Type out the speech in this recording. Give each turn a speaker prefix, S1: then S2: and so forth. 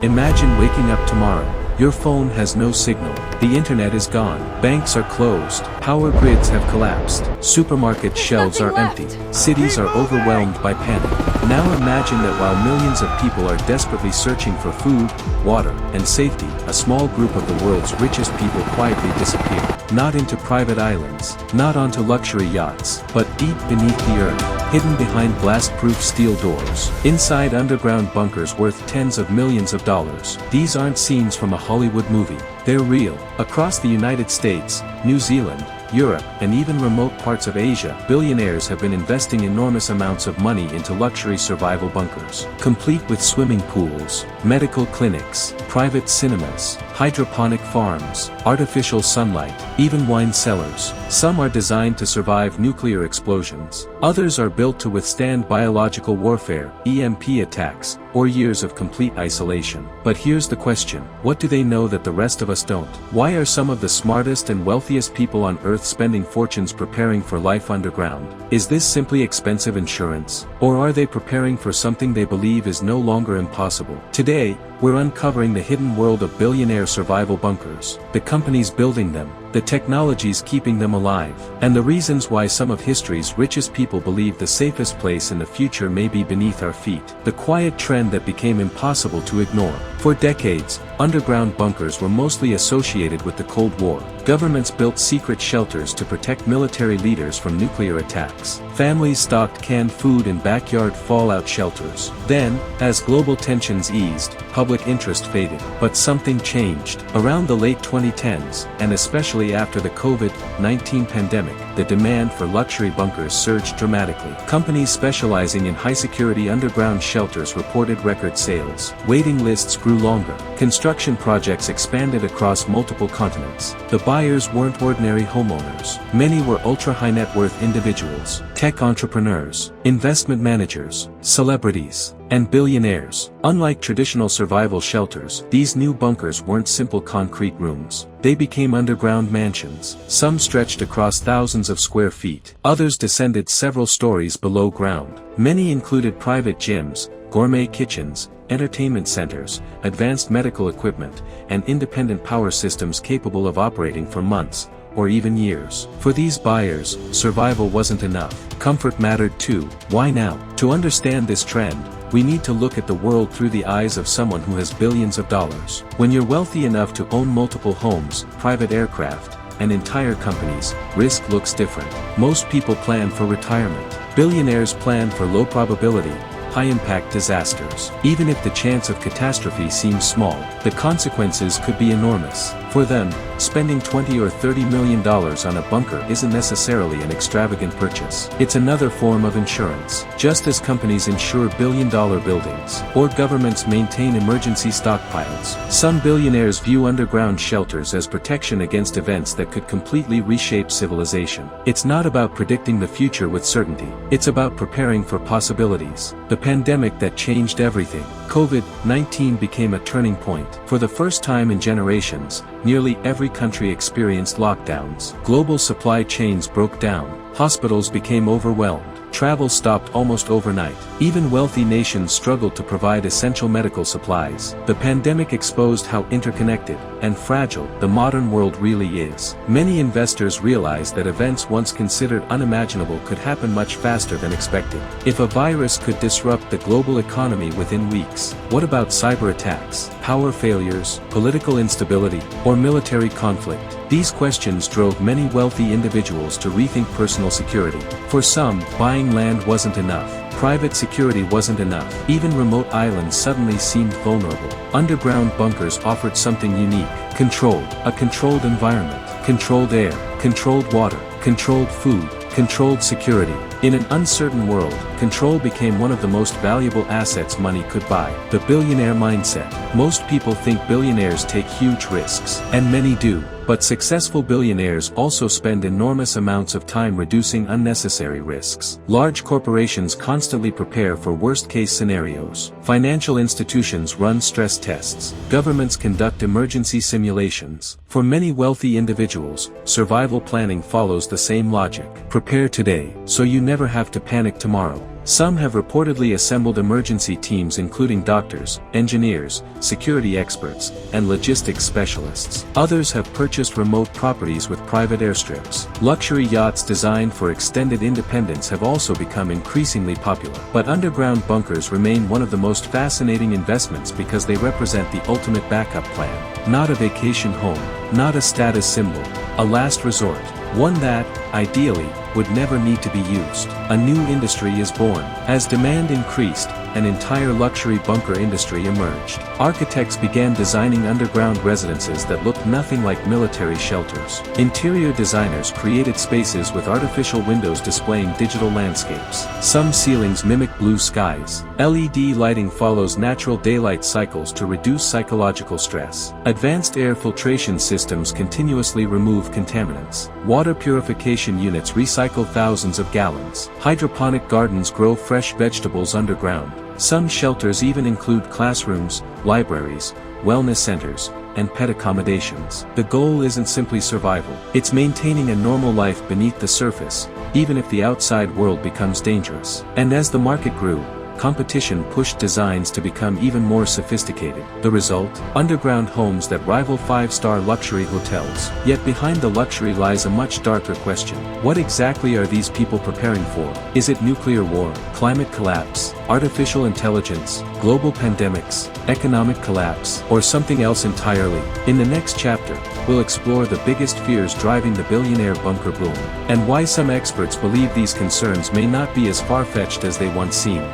S1: Imagine waking up tomorrow. Your phone has no signal. The internet is gone. Banks are closed. Power grids have collapsed. Supermarket shelves are empty. Cities are overwhelmed by panic. Now imagine that while millions of people are desperately searching for food, water, and safety, a small group of the world's richest people quietly disappear. Not into private islands, not onto luxury yachts, but deep beneath the earth, hidden behind blast-proof steel doors, inside underground bunkers worth tens of millions of dollars. These aren't scenes from a Hollywood movie. They're real. Across the United States, New Zealand, Europe, and even remote parts of Asia, billionaires have been investing enormous amounts of money into luxury survival bunkers, complete with swimming pools, medical clinics, private cinemas, hydroponic farms, artificial sunlight, even wine cellars. Some are designed to survive nuclear explosions. Others are built to withstand biological warfare, EMP attacks, or years of complete isolation. But here's the question: what do they know that the rest of us don't? Why are some of the smartest and wealthiest people on Earth spending fortunes preparing for life underground? Is this simply expensive insurance? Or are they preparing for something they believe is no longer impossible? Today, we're uncovering the hidden world of billionaire survival bunkers, the companies building them, the technologies keeping them alive, and the reasons why some of history's richest people believe the safest place in the future may be beneath our feet. The quiet trend that became impossible to ignore. For decades, underground bunkers were mostly associated with the Cold War. Governments built secret shelters to protect military leaders from nuclear attacks. Families stocked canned food in backyard fallout shelters. Then, as global tensions eased, public interest faded. But something changed. Around the late 2010s, and especially after the COVID-19 pandemic, the demand for luxury bunkers surged dramatically. Companies specializing in high-security underground shelters reported record sales. Waiting lists grew longer. Construction projects expanded across multiple continents. The buyers weren't ordinary homeowners. Many were ultra-high net worth individuals, tech entrepreneurs, investment managers, celebrities, and billionaires. Unlike traditional survival shelters, these new bunkers weren't simple concrete rooms. They became underground mansions. Some stretched across thousands of square feet. Others descended several stories below ground. Many included private gyms, gourmet kitchens, entertainment centers, advanced medical equipment, and independent power systems capable of operating for months, or even years. For these buyers, survival wasn't enough. Comfort mattered too. Why now? To understand this trend, we need to look at the world through the eyes of someone who has billions of dollars. When you're wealthy enough to own multiple homes, private aircraft, and entire companies, risk looks different. Most people plan for retirement. Billionaires plan for low probability, high-impact disasters. Even if the chance of catastrophe seems small, the consequences could be enormous. For them, spending $20 or $30 million on a bunker isn't necessarily an extravagant purchase. It's another form of insurance. Just as companies insure billion-dollar buildings, or governments maintain emergency stockpiles, some billionaires view underground shelters as protection against events that could completely reshape civilization. It's not about predicting the future with certainty. It's about preparing for possibilities. The pandemic that changed everything. COVID-19 became a turning point. For the first time in generations, nearly every country experienced lockdowns. Global supply chains broke down. Hospitals became overwhelmed. Travel stopped almost overnight. Even wealthy nations struggled to provide essential medical supplies. The pandemic exposed how interconnected and fragile the modern world really is. Many investors realized that events once considered unimaginable could happen much faster than expected. If a virus could disrupt the global economy within weeks, what about cyber attacks, power failures, political instability, or military conflict? These questions drove many wealthy individuals to rethink personal security. For some, buying land wasn't enough. Private security wasn't enough. Even remote islands suddenly seemed vulnerable. Underground bunkers offered something unique. A controlled environment, controlled air, controlled water, controlled food, controlled security. In an uncertain world, control became one of the most valuable assets money could buy. The billionaire mindset. Most people think billionaires take huge risks, and many do. But successful billionaires also spend enormous amounts of time reducing unnecessary risks. Large corporations constantly prepare for worst-case scenarios. Financial institutions run stress tests. Governments conduct emergency simulations. For many wealthy individuals, survival planning follows the same logic. Prepare today, so you never have to panic tomorrow. Some have reportedly assembled emergency teams including doctors, engineers, security experts, and logistics specialists. Others have purchased remote properties with private airstrips. Luxury yachts designed for extended independence have also become increasingly popular. But underground bunkers remain one of the most fascinating investments because they represent the ultimate backup plan. Not a vacation home, not a status symbol, a last resort. One that, ideally, would never need to be used. A new industry is born. As demand increased, an entire luxury bunker industry emerged. Architects began designing underground residences that looked nothing like military shelters. Interior designers created spaces with artificial windows displaying digital landscapes. Some ceilings mimic blue skies. LED lighting follows natural daylight cycles to reduce psychological stress. Advanced air filtration systems continuously remove contaminants. Water purification units recycle thousands of gallons. Hydroponic gardens grow fresh vegetables underground. Some shelters even include classrooms, libraries, wellness centers, and pet accommodations. The goal isn't simply survival. It's maintaining a normal life beneath the surface, even if the outside world becomes dangerous. And as the market grew, competition pushed designs to become even more sophisticated. The result? Underground homes that rival five-star luxury hotels. Yet behind the luxury lies a much darker question. What exactly are these people preparing for? Is it nuclear war, climate collapse, artificial intelligence, global pandemics, economic collapse, or something else entirely? In the next chapter, we'll explore the biggest fears driving the billionaire bunker boom, and why some experts believe these concerns may not be as far-fetched as they once seemed.